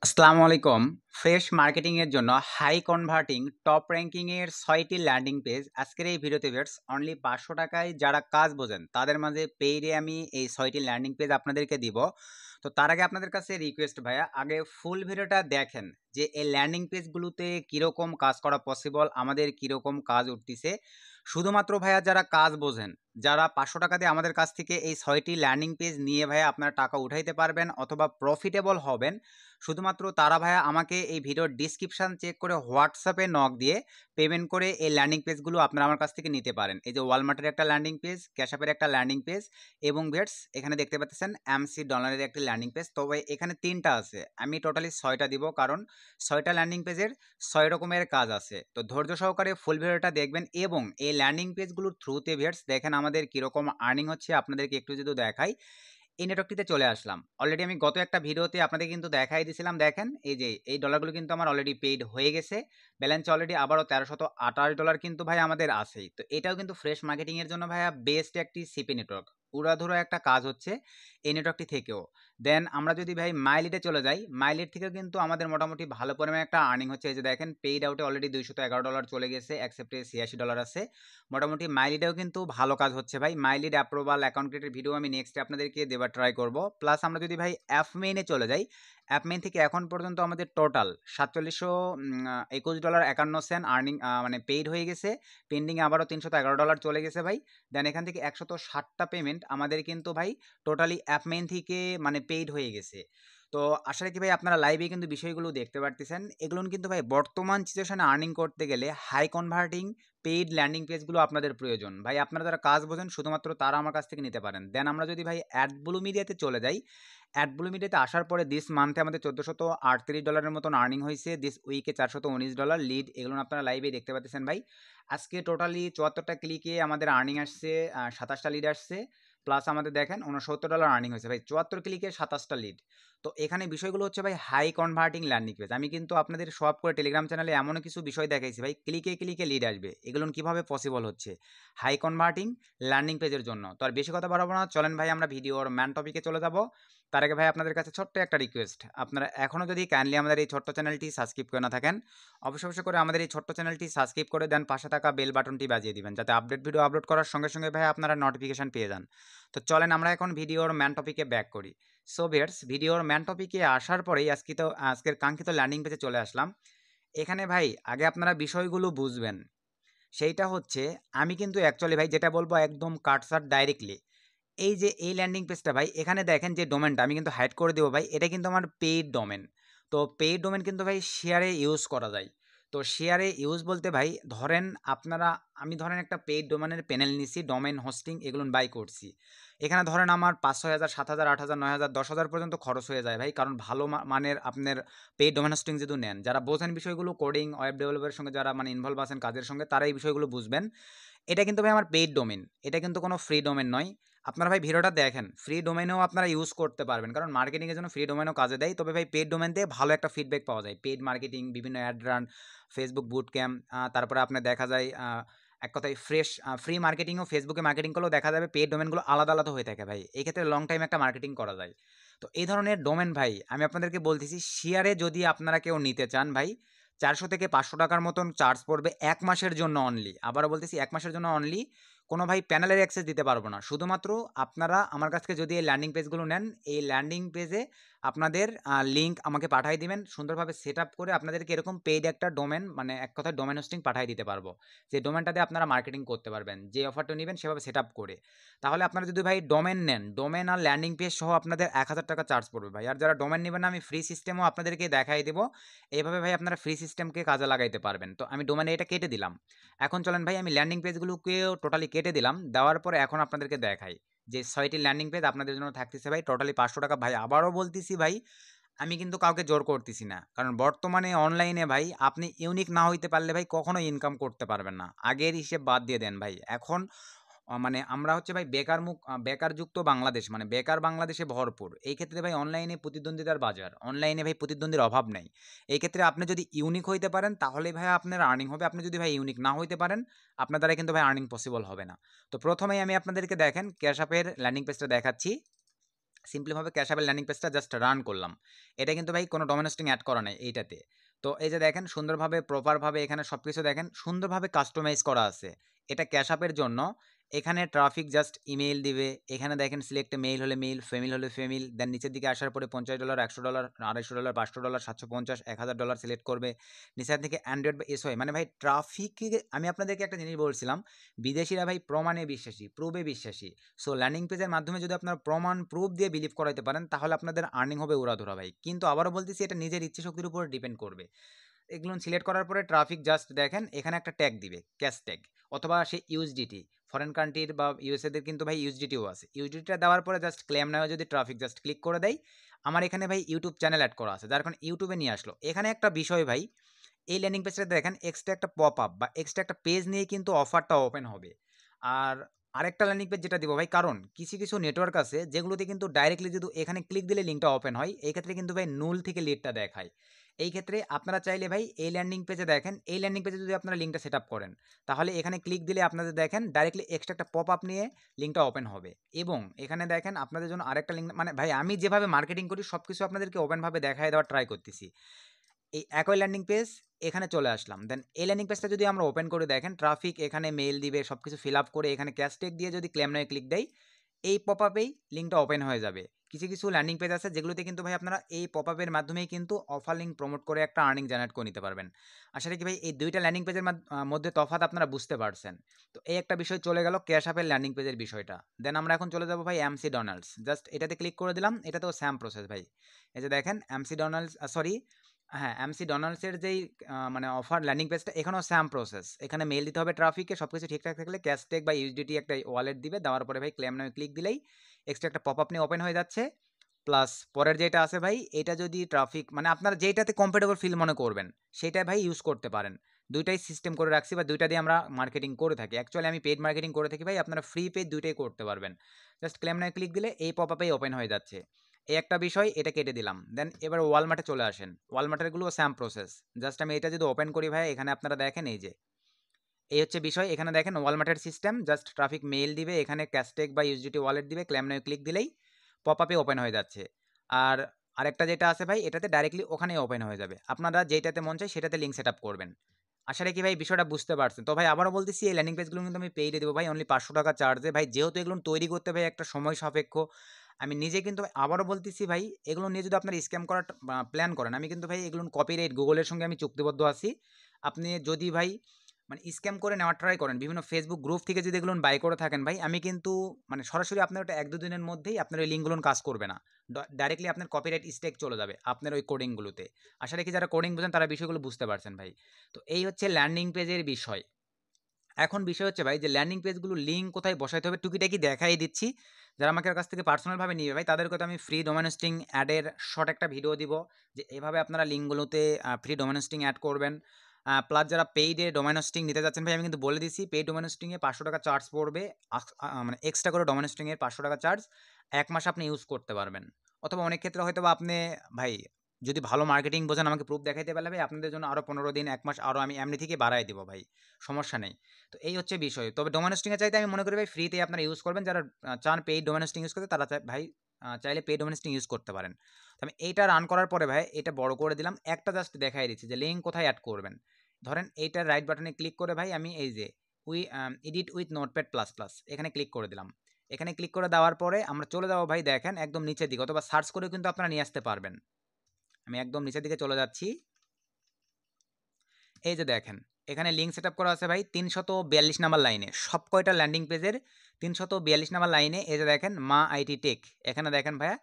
আসসালামু আলাইকুম। Fresh marketing এর জন্য হাই কনভার্টিং টপ র্যাঙ্কিং এর ৬টি ল্যান্ডিং পেজ আজকের এই ভিডিওতে ভিউয়ার্স অনলি ৫০০ টাকায় যারা কাজ বোঝেন তাদের মাঝে পেইডে আমি এই ৬টি ল্যান্ডিং পেজ আপনাদেরকে দিব। তো তার আগে আপনাদের কাছে রিকোয়েস্ট ভাইয়া, আগে ফুল ভিডিওটা দেখেন যে এই ল্যান্ডিং পেজগুলোতে কীরকম কাজ করা পসিবল, আমাদের কীরকম কাজ উঠতিছে। শুধুমাত্র ভাইয়া যারা কাজ বোঝেন, যারা ৫০০ টাকা দিয়ে আমাদের কাছ থেকে এই ৬টি ল্যান্ডিং পেজ নিয়ে ভাইয়া আপনারা টাকা উঠাইতে পারবেন অথবা প্রফিটেবল হবেন, শুধুমাত্র তারা ভাইয়া আমাকে এই ভিডিওর ডিসক্রিপশান চেক করে হোয়াটসঅ্যাপে নক দিয়ে পেমেন্ট করে এই ল্যান্ডিং পেজগুলো আপনারা আমার কাছ থেকে নিতে পারেন। এই যে ওয়ালমার্টের একটা ল্যান্ডিং পেজ, ক্যাশআপের একটা ল্যান্ডিং পেজ এবং ভিউয়ার্স এখানে দেখতে পাচ্ছেন এমসি ডলারের একটি ল্যান্ডিং পেজ। তবে এখানে ৩টা আছে, আমি টোটালি ৬টা দিব, কারণ ৬টা ল্যান্ডিং পেজের ৬ রকমের কাজ আছে। তো ধৈর্য সহকারে ফুল ভিডিওটা দেখবেন এবং এই ল্যান্ডিং পেজগুলোর থ্রুতে ভিউয়ার্স দেখেন আমাদের কীরকম আর্নিং হচ্ছে। আপনাদেরকে একটু যদি দেখাই, এই নেটওয়ার্কটিতে চলে আসলাম। অলরেডি আমি গত একটা ভিডিওতে আপনাদের কিন্তু দেখাই দিয়েছিলাম, দেখেন এই যে এই ডলারগুলো কিন্তু আমার অলরেডি পেইড হয়ে গেছে। ব্যালেন্স অলরেডি আবারও $1328 কিন্তু ভাই আমাদের আছেই। তো এটাও কিন্তু ফ্রেশ মার্কেটিংয়ের জন্য ভাইয়া বেস্ট একটি সিপি নেটওয়ার্ক, উড়াধুরো একটা কাজ হচ্ছে এই নেটওয়ার্কটি থেকেও। দেন আমরা যদি ভাই মাইলিটে চলে যাই, মাইলিট থেকেও কিন্তু আমাদের মোটামুটি ভালো পরিমাণে একটা আর্নিং হচ্ছে। এই যে দেখেন পেইড আউটে অলরেডি $211 চলে গেছে, অ্যাকসেপ্টে $86 আছে। মোটামুটি মাইলিটেও কিন্তু ভালো কাজ হচ্ছে ভাই। মাইলিট অ্যাপ্রুভাল অ্যাকাউন্ট ক্রিয়েটের ভিডিও আমি নেক্সটে আপনাদেরকে দেবার ট্রাই করব। প্লাস আমরা যদি ভাই অ্যাপ মেইনে চলে যাই, অ্যাপ মেইন থেকে এখন পর্যন্ত আমাদের টোটাল $4721.51 আর্নিং মানে পেইড হয়ে গেছে। পেন্ডিংয়ে আবারও $311 চলে গেছে ভাই। দেন এখান থেকে 160টা পেমেন্ট আমাদের কিন্তু ভাই টোটালি অ্যাপ মেইন থেকে মানে পেইড হয়ে গেছে। তো আশা রাখি ভাই আপনারা লাইভে কিন্তু বিষয়গুলো দেখতে পারতেছেন। এগুলো কিন্তু ভাই বর্তমান সিচুয়েশনে আর্নিং করতে গেলে হাই কনভার্টিং পেইড ল্যান্ডিং পেজগুলো আপনাদের প্রয়োজন ভাই। আপনারা যারা কাজ বোঝেন শুধুমাত্র তারা আমার কাছ থেকে নিতে পারেন। দেন আমরা যদি ভাই অ্যাডব্লু মিডিয়াতে চলে যাই, অ্যাডব্লু মিডিয়াতে আসার পরে দিস মান্থে আমাদের $1438 মতন আর্নিং হয়েছে, দিস উইকে $419 লিড, এগুলো আপনারা লাইভে দেখতে পাচ্ছেন ভাই। আজকে টোটালি 74টা ক্লিকে আমাদের আর্নিং আসছে, 27টা লিড আসছে। প্লাস আমাদের দেখেন $69 আর্নিং হয়েছে ভাই, 74 ক্লিকে 27টা লিড। তো এখানে বিষয়গুলো হচ্ছে ভাই হাই কনভার্টিং ল্যান্ডিং পেজ। আমি কিন্তু আপনাদের সব করে টেলিগ্রাম চ্যানেলে এমনও কিছু বিষয় দেখাইছি ভাই, ক্লিকে ক্লিকে লিড আসবে, এগুলো কীভাবে পসিবল হচ্ছে হাই কনভার্টিং ল্যান্ডিং পেজের জন্য। তো আর বেশি কথা বাড়াবো না, চলেন ভাই আমরা ভিডিওর ম্যান টপিকে চলে যাব। তার আগে ভাই আপনাদের কাছে ছোট্ট একটা রিকোয়েস্ট, আপনারা এখনও যদি কাইন্ডলি আমাদের এই ছোট্ট চ্যানেলটি সাবস্ক্রাইব করে না থাকেন, অবশ্যই করে আমাদের এই ছোট্ট চ্যানেলটি সাবস্ক্রাইব করে দেন, পাশে থাকা বেল বাটনটি বাজিয়ে দিবেন, যাতে আপডেট ভিডিও আপলোড করার সঙ্গে সঙ্গে ভাই আপনারা নোটিফিকেশন পেয়ে যান। তো চলেন আমরা এখন ভিডিওর ম্যান টপিকে ব্যাক করি। সো ভিউয়ার্স ভিডিওর ম্যান টপিকে আসার পরেই আজকের কাঙ্ক্ষিত ল্যান্ডিং পেজে চলে আসলাম। এখানে ভাই আগে আপনারা বিষয়গুলো বুঝবেন, সেইটা হচ্ছে আমি কিন্তু অ্যাকচুয়ালি ভাই যেটা বলবো একদম কাটসাট ডাইরেক্টলি, এই যে এই ল্যান্ডিং পেজটা ভাই, এখানে দেখেন যে ডোমেনটা আমি কিন্তু হাইড করে দেবো ভাই, এটা কিন্তু আমার পেইড ডোমেন। তো পেইড ডোমেন কিন্তু ভাই শেয়ারে ইউজ করা যায়। তো শেয়ারে ইউজ বলতে ভাই ধরেন আপনারা, আমি ধরেন একটা পেইড ডোমেনের প্যানেল নিছি, ডোমেন হোস্টিং এগুলো বাই করছি। এখানে ধরেন আমার 500,000 7,000 8,000 9,000 10,000 পর্যন্ত খরচ হয়ে যায় ভাই, কারণ ভালো মানের আপনার পেইড ডোমেন হোস্টিং যদি নেন, যারা বোঝেন বিষয়গুলো কোডিং ওয়েব ডেভেলপের সঙ্গে যারা মানে ইনভলভ আছেন কাজের সঙ্গে, তারা এই বিষয়গুলো বুঝবেন। এটা কিন্তু ভাই আমার পেইড ডোমেন, এটা কিন্তু কোনো ফ্রি ডোমেন নয়। আপনারা ভাই ভিডিওটা দেখেন, ফ্রি ডোমেনেও আপনারা ইউজ করতে পারবেন, কারণ মার্কেটিংয়ের জন্য ফ্রি ডোমেনও কাজে দেয়। তবে ভাই পেইড ডোমেন দিয়ে ভালো একটা ফিডব্যাক পাওয়া যায়, পেইড মার্কেটিং, বিভিন্ন add run, Facebook boot camp, তারপরে আপনার দেখা যায় এক কথায় ফ্রি মার্কেটিংও ফেসবুকে মার্কেটিং করলেও দেখা যাবে পেইড ডোমেনগুলো আলাদা আলাদা হয়ে থাকে ভাই, এই ক্ষেত্রে লং টাইম একটা মার্কেটিং করা যায়। তো এই ধরনের ডোমেন ভাই আমি আপনাদেরকে বলতেছি, শেয়ারে যদি আপনারা কেউ নিতে চান ভাই 400 থেকে 500 টাকার মতন চার্জ পড়বে 1 মাসের জন্য অনলি। আবারও বলতেছি 1 মাসের জন্য অনলি। কোনো ভাই প্যানেলের অ্যাক্সেস দিতে পারবো না, শুধুমাত্র আপনারা আমার কাছ থেকে যদি এই ল্যান্ডিং পেজগুলো নেন, এই ল্যান্ডিং পেজে আপনাদের লিঙ্ক আমাকে পাঠিয়ে দিবেন, সুন্দরভাবে সেট আপ করে আপনাদেরকে এরকম পেইড একটা ডোমেন মানে এক কথায় ডোমেন হোস্টিং পাঠিয়ে দিতে পারবো, যে ডোমেনটাতে আপনারা মার্কেটিং করতে পারবেন, যে অফারটা নেবেন সেভাবে সেট আপ করে। তাহলে আপনারা যদি ভাই ডোমেন নেন, ডোমেন আর ল্যান্ডিং পেজ সহ আপনাদের 1,000 টাকা চার্জ পড়বে ভাই। আর যারা ডোমেন নেবেন না, আমি ফ্রি সিস্টেমও আপনাদেরকে দেখাই দেবো, এইভাবে ভাই আপনারা ফ্রি সিস্টেমকে কাজে লাগাইতে পারবেন। তো আমি ডোমেনে এটা কেটে দিলাম। এখন চলেন ভাই আমি ল্যান্ডিং পেজগুলোকেও টোটালি কেটে দিলাম, দেওয়ার পরে এখন আপনাদেরকে দেখাই যে 6টি ল্যান্ডিং পেজ আপনাদের জন্য থাকতেছে ভাই টোটালি 500 টাকা। ভাই আবারও বলতেছি ভাই, আমি কিন্তু কাউকে জোর করতেছি না, কারণ বর্তমানে অনলাইনে ভাই আপনি ইউনিক না হইতে পারলে ভাই কখনো ইনকাম করতে পারবেন না। আগের হিসেব বাদ দিয়ে দেন ভাই, এখন মানে আমরা হচ্ছে ভাই বেকারযুক্ত বাংলাদেশ, মানে বেকার বাংলাদেশে ভরপুর। এই ক্ষেত্রে ভাই অনলাইনে প্রতিদ্বন্দ্বিতার বাজার, অনলাইনে ভাই প্রতিদ্বন্দ্বীর অভাব নেই। এই ক্ষেত্রে আপনি যদি ইউনিক হইতে পারেন তাহলে ভাই আপনার আর্নিং হবে, আপনি যদি ভাই ইউনিক না হইতে পারেন আপনার দ্বারা কিন্তু ভাই আর্নিং পসিবল হবে না। তো প্রথমেই আমি আপনাদেরকে দেখেন ক্যাশ অ্যাপের ল্যান্ডিং পেজটা দেখাচ্ছি। সিম্পলিভাবে ক্যাশ অ্যাপের ল্যান্ডিং পেজটা জাস্ট রান করলাম। এটা কিন্তু ভাই কোনো ডোমেন হোস্টিং অ্যাড করা নাই এইটাতে। তো এই যে দেখেন সুন্দরভাবে প্রপারভাবে এখানে সব কিছু দেখেন সুন্দরভাবে কাস্টমাইজ করা আছে। এটা ক্যাশ অ্যাপের জন্য। এখানে ট্রাফিক জাস্ট ইমেইল দিবে। এখানে দেখেন সিলেক্ট মেইল হলে মেইল, ফেমিল হলে ফেমিল। দেন নিচের দিকে আসার পরে $50, $100, $250, $500, $750, $1000 সিলেক্ট করবে। নিচের দিকে অ্যান্ড্রয়েড বা এসওআই মানে ভাই ট্রাফিকে আমি আপনাদেরকে একটা জিনিস বলছিলাম, বিদেশিরা ভাই প্রমাণে বিশ্বাসী, প্রুফে বিশ্বাসী। সো ল্যান্ডিং পেজের মাধ্যমে যদি আপনারা প্রমাণ প্রুফ দিয়ে বিলিভ করাইতে পারেন তাহলে আপনাদের আর্নিং হবে উড়াধুরা ভাই। কিন্তু আবারও বলতেছি এটা নিজের ইচ্ছে শক্তির উপর ডিপেন্ড করবে। এগুলো সিলেক্ট করার পরে ট্রাফিক জাস্ট দেখেন এখানে একটা ট্যাগ দিবে, ক্যাশ ট্যাগ, অথবা সে ইউএসডিটি। ফরেন কান্ট্রির বা ইউএসএদের কিন্তু ভাই ইউএসডিটিও আছে। ইউএসডিটিটা দেওয়ার পরে জাস্ট ক্লেম নেওয়া যদি ট্রাফিক জাস্ট ক্লিক করে দেয়, আমার এখানে ভাই ইউটিউব চ্যানেল অ্যাড করা আছে যার কারণে ইউটিউবে নিয়ে আসলো। এখানে একটা বিষয় ভাই, এই ল্যান্ডিং পেজটা দেখেন এক্সট্রা একটা পপ আপ বা এক্সট্রা একটা পেজ নিয়ে কিন্তু অফারটা ওপেন হবে। আর আরেকটা ল্যান্ডিং পেজ যেটা দিব ভাই, কারণ কিছু কিছু নেটওয়ার্ক আছে যেগুলোতে কিন্তু ডাইরেক্টলি যদি এখানে ক্লিক দিলে লিঙ্কটা ওপেন হয়, এই ক্ষেত্রে কিন্তু ভাই নুল থেকে লিডটা দেখায়। এই ক্ষেত্রে আপনারা চাইলে ভাই এই ল্যান্ডিং পেজে দেখেন, এই ল্যান্ডিং পেজে যদি আপনারা লিঙ্কটা সেট আপ করেন তাহলে এখানে ক্লিক দিলে আপনাদের দেখেন ডাইরেক্টলি এক্সট্রা একটা পপ আপ নিয়ে লিঙ্কটা ওপেন হবে। এবং এখানে দেখেন আপনাদের জন্য আরেকটা লিঙ্ক, মানে ভাই আমি যেভাবে মার্কেটিং করি সব কিছু আপনাদেরকে ওপেনভাবে দেখায় দেওয়ার ট্রাই করতেছি। এই একই ল্যান্ডিং পেজ এখানে চলে আসলাম। দেন এই ল্যান্ডিং পেজটা যদি আমরা ওপেন করে দেখেন, ট্রাফিক এখানে মেইল দিবে, সব কিছু ফিল আপ করে এখানে ক্যাশটেক দিয়ে যদি ক্লেম নয় ক্লিক দেয়, এই পপ আপেই লিঙ্কটা ওপেন হয়ে যাবে। কিছু কিছু ল্যান্ডিং পেজ আছে যেগুলোতে কিন্তু ভাই আপনারা এই পপ আপের মাধ্যমেই কিন্তু অফার লিঙ্ক প্রমোট করে একটা আর্নিং জেনারেট করে নিতে পারবেন। আশা রাখি ভাই এই দুইটা ল্যান্ডিং পেজের মধ্যে তফাৎ আপনারা বুঝতে পারছেন। তো এই একটা বিষয় চলে গেল ক্যাশ অ্যাপের ল্যান্ডিং পেজের বিষয়টা। দেন আমরা এখন চলে যাবো ভাই এমসি ডোনাল্ডস। জাস্ট এটাতে ক্লিক করে দিলাম, এটাতেও সেম প্রসেস ভাই। এই যে দেখেন এমসি ডোনাল্ডস, সরি হ্যাঁ, এমসি ডোনাল্ডসের যেই মানে অফার ল্যান্ডিং পেজটা এখানেও সেম প্রসেস। এখানে মেইল দিতে হবে ট্রাফিকে, সব কিছু ঠিকঠাক থাকলে ক্যাশটেক বা ইউএসডিটি একটা ওয়ালেট দিবে, দেওয়ার পরে ভাই ক্লেম নামে ক্লিক দিলেই এক্সট্রা একটা পপ আপ নিয়ে ওপেন হয়ে যাচ্ছে। প্লাস পরের যেটা আছে ভাই, এটা যদি ট্রাফিক মানে আপনারা যেটাতে কমফোর্টেবল ফিল মনে করবেন সেটাই ভাই ইউজ করতে পারেন। দুইটাই সিস্টেম করে রাখছি বা দুইটা দিয়ে আমরা মার্কেটিং করে থাকি। অ্যাকচুয়ালি আমি পেড মার্কেটিং করে থাকি ভাই, আপনারা ফ্রি পেড দুইটাই করতে পারবেন। জাস্ট ক্লেম নামে ক্লিক দিলে এই পপ আপেই ওপেন হয়ে যাচ্ছে। এই একটা বিষয়, এটা কেটে দিলাম। দেন এবার ওয়ালমার্টে চলে আসেন। ওয়ালমার্টেরগুলো সেম প্রসেস। জাস্ট আমি এটা যদি ওপেন করি ভাই, এখানে আপনারা দেখেন এই যে এই হচ্ছে বিষয়। এখানে দেখেন ওয়ালমার্টের সিস্টেম, জাস্ট ট্রাফিক মেইল দিবে, এখানে ক্যাশটেক বা ইউএসডিটি ওয়ালেট দিবে, ক্লেম নাও ক্লিক দিলেই পপ আপে ওপেন হয়ে যাচ্ছে। আর আরেকটা যেটা আছে ভাই, এটাতে ডাইরেক্টলি ওখানেই ওপেন হয়ে যাবে। আপনারা যেটাতে মন চায় সেটাতে লিঙ্ক সেট আপ করবেন। আশা রাখি ভাই বিষয়টা বুঝতে পারছেন। তো ভাই আবারও বলতেছি, এই ল্যান্ডিং পেজগুলো কিন্তু আমি পেইডে দেবো ভাই, অনলি $500 চার্জে ভাই। যেহেতু এগুলো তৈরি করতে ভাই একটা সময় সাপেক্ষ, আমি নিজে কিন্তু আবারও বলতেছি ভাই, এগুলো নিয়ে যদি আপনার স্ক্যাম করার প্ল্যান করেন, আমি কিন্তু ভাই এগুলো কপিরাইট গুগলের সঙ্গে আমি চুক্তিবদ্ধ আছি। আপনি যদি ভাই মানে স্ক্যাম করে নেওয়ার ট্রাই করেন বিভিন্ন ফেসবুক গ্রুপ থেকে যদি এগুলো বাই করে থাকেন ভাই, আমি কিন্তু মানে সরাসরি আপনার ওটা 1-2 দিনের মধ্যেই আপনার ওই লিঙ্কগুলো কাজ করবে না, ডাইরেক্টলি আপনার কপিরাইট স্ট্রাইক চলে যাবে আপনার ওই কোডিংগুলোতে। আশা রাখি যারা কোডিং বোঝেন তারা বিষয়গুলো বুঝতে পারছেন ভাই। তো এই হচ্ছে ল্যান্ডিং পেজের বিষয়। এখন বিষয় হচ্ছে ভাই যে ল্যান্ডিং পেজগুলো লিঙ্ক কোথায় বসাইতে হবে টুকিটাকি দেখাই দিচ্ছি। যারা আমাকে কাছ থেকে পার্সোনালভাবে নিবে ভাই, তাদেরকে তো আমি ফ্রি ডোমেন হোস্টিং অ্যাডের শর্ট একটা ভিডিও দিব যে এভাবে আপনারা লিঙ্কগুলোতে ফ্রি ডোমেন হোস্টিং অ্যাড করবেন। প্লাস যারা পেইডে ডোমেন হোস্টিং নিতে যাচ্ছেন ভাই, আমি কিন্তু বলে দিছি পেইড ডোমেন হোস্টিংয়ে $500 চার্জ পড়বে। মানে এক্সট্রা করে ডোমেন হোস্টিংয়ের $500 চার্জ 1 মাস আপনি ইউজ করতে পারবেন। অথবা অনেক ক্ষেত্রে হয়তো বা আপনি ভাই যদি ভালো মার্কেটিং বোঝেন, আমাকে প্রুফ দেখাইতে পারলে ভাই আপনাদের জন্য আরও 15 দিন 1 মাস আরও আমি এমনি থেকে বাড়াই দিব ভাই, সমস্যা নেই। তো এই হচ্ছে বিষয়। তবে ডোমেন হোস্টিংয়ে চাইতে আমি মনে করি ভাই ফ্রিতেই আপনারা ইউজ করবেন। যারা চান পেইড ডোমেন হোস্টিং ইউজ করতে, তারা ভাই চাইলে পেইড ডোমেন হোস্টিং ইউজ করতে পারেন। তো আমি এইটা রান করার পরে ভাই এটা বড় করে দিলাম, একটা জাস্ট দেখাই দিচ্ছি যে লিঙ্ক কোথায় অ্যাড করবেন। ধরেন এইটার রাইট বাটনে ক্লিক করে ভাই আমি এই যে edit with notepad plus plus এখানে ক্লিক করে দিলাম। এখানে ক্লিক করে দেওয়ার পরে আমরা চলে যাবো ভাই, দেখেন একদম নিচের দিকে, অথবা সার্চ করেও কিন্তু আপনারা নিয়ে আসতে পারবেন। আমি একদম নিচের দিকে চলে যাচ্ছি। এই যে দেখেন এখানে লিঙ্ক সেট আপ করা আছে ভাই 342 নাম্বার লাইনে, সব কয়টা ল্যান্ডিং পেজের 342 নাম্বার লাইনে। এই যে দেখেন মা আইটি টেক, এখানে দেখেন ভাইয়া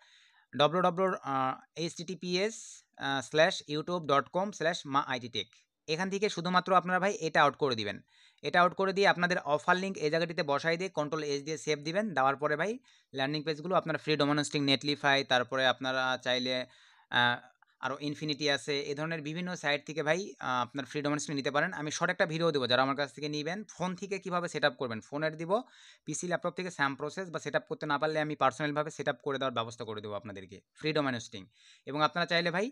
https:/youtube.com/ma-itech। এখান থেকে শুধুমাত্র আপনারা ভাই এটা আউট করে দিবেন। এটা আউট করে দিয়ে আপনাদের অফার লিঙ্ক এই জায়গাটিতে বসাই দিয়ে Ctrl+H দিয়ে সেভ দিবেন। দেওয়ার পরে ভাই ল্যান্ডিং পেজগুলো আপনার ফ্রি ডোমেন হোস্টিং, নেটলিফাই, তারপরে আপনারা চাইলে আরও ইনফিনিটি আছে, এই ধরনের বিভিন্ন সাইট থেকে ভাই আপনার ফ্রি ডোমেন হোস্টিং নিতে পারেন। আমি শর্ট একটা ভিডিও দেবো যারা আমার কাছ থেকে নেবেন, ফোন থেকে কীভাবে সেট আপ করবেন ফোনের দিব, পিসি ল্যাপটপ থেকে স্যাম প্রসেস বা সেট আপ করতে না পারলে আমি পার্সোনালভাবে সেট আপ করে দেওয়ার ব্যবস্থা করে দেবো আপনাদেরকে ফ্রি ডোমেন হোস্টিং। এবং আপনারা চাইলে ভাই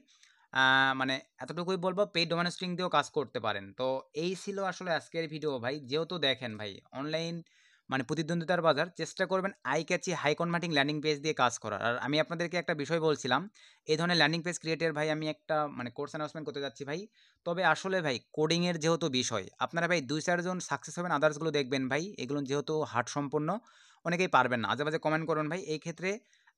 মানে এতটুকুই বলবো পেইড ডোমেন হোস্টিং দিয়েও কাজ করতে পারেন। তো এই ছিল আসলে আজকের ভিডিও ভাই। যেহেতু দেখেন ভাই অনলাইন মানে প্রতিদ্বন্দ্বিতার বাজার, চেষ্টা করবেন eye catchy high converting landing page দিয়ে কাজ করার। আর আমি আপনাদেরকে একটা বিষয় বলছিলাম, এই ধরনের ল্যান্ডিং পেজ ক্রিয়েটের ভাই আমি একটা মানে কোর্স অ্যানাউন্সমেন্ট করতে যাচ্ছি ভাই। তবে আসলে ভাই কোডিংয়ের যেহেতু বিষয়, আপনারা ভাই 2-4 জন সাকসেস হবেন, আদার্সগুলো দেখবেন ভাই, এগুলো যেহেতু হার্ড সম্পন্ন, অনেকেই পারবেন না। আজে কমেন্ট করুন ভাই। এই ক্ষেত্রে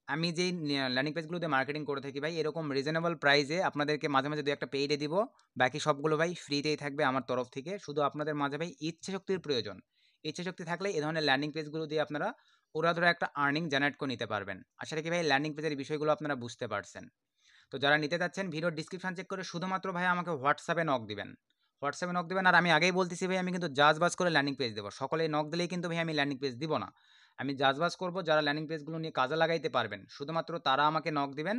আমি যেই ল্যান্ডিং পেজগুলোতে মার্কেটিং করে থাকি ভাই, এরকম রিজনেবল প্রাইসে আপনাদেরকে মাঝে মাঝে দু একটা পেইডে দিব, বাকি সবগুলো ভাই ফ্রিতেই থাকবে আমার তরফ থেকে। শুধু আপনাদের মাঝে ভাই ইচ্ছে শক্তির প্রয়োজন। ইচ্ছে শক্তি থাকলে এই ধরনের ল্যান্ডিং পেজগুলো দিয়ে আপনারা ওরা একটা আর্নিং জেনারেট করে নিতে পারবেন। আশা রাখি ভাই ল্যান্ডিং পেজের বিষয়গুলো আপনারা বুঝতে পারছেন। তো যারা নিতে চাচ্ছেন ভিডিওর ডিসক্রিপশন চেক করে শুধুমাত্র ভাই আমাকে হোয়াটসঅ্যাপে নক দিবেন। হোয়াটসঅ্যাপে নক দিবেন। আর আমি আগেই বলতেছি ভাই, আমি কিন্তু জাজবাজ করে ল্যান্ডিং পেজ দেবো। সকলে নক দিলেই কিন্তু ভাই আমি ল্যান্ডিং পেজ দিব না। আমি জাজবাজ করবো, যারা ল্যান্ডিং পেজগুলো নিয়ে কাজে লাগাইতে পারবেন শুধুমাত্র তারা আমাকে নক দিবেন।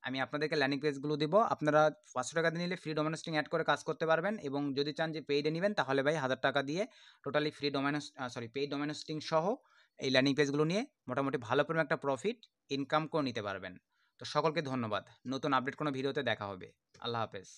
আমি আপনাদেরকে ল্যান্ডিং পেজগুলো দিব। আপনারা 500 টাকা দিয়ে নিলে ফ্রি ডোমেন হোস্টিং অ্যাড করে কাজ করতে পারবেন, এবং যদি চান যে পেইডে নেবেন তাহলে ভাই 1000 টাকা দিয়ে totally free paid domain hosting সহ এই ল্যান্ডিং পেজগুলো নিয়ে মোটামুটি ভালো পরিমাণ একটা প্রফিট ইনকাম করে নিতে পারবেন। তো সকলকে ধন্যবাদ। নতুন আপডেট কোনো ভিডিওতে দেখা হবে। আল্লাহ হাফেজ।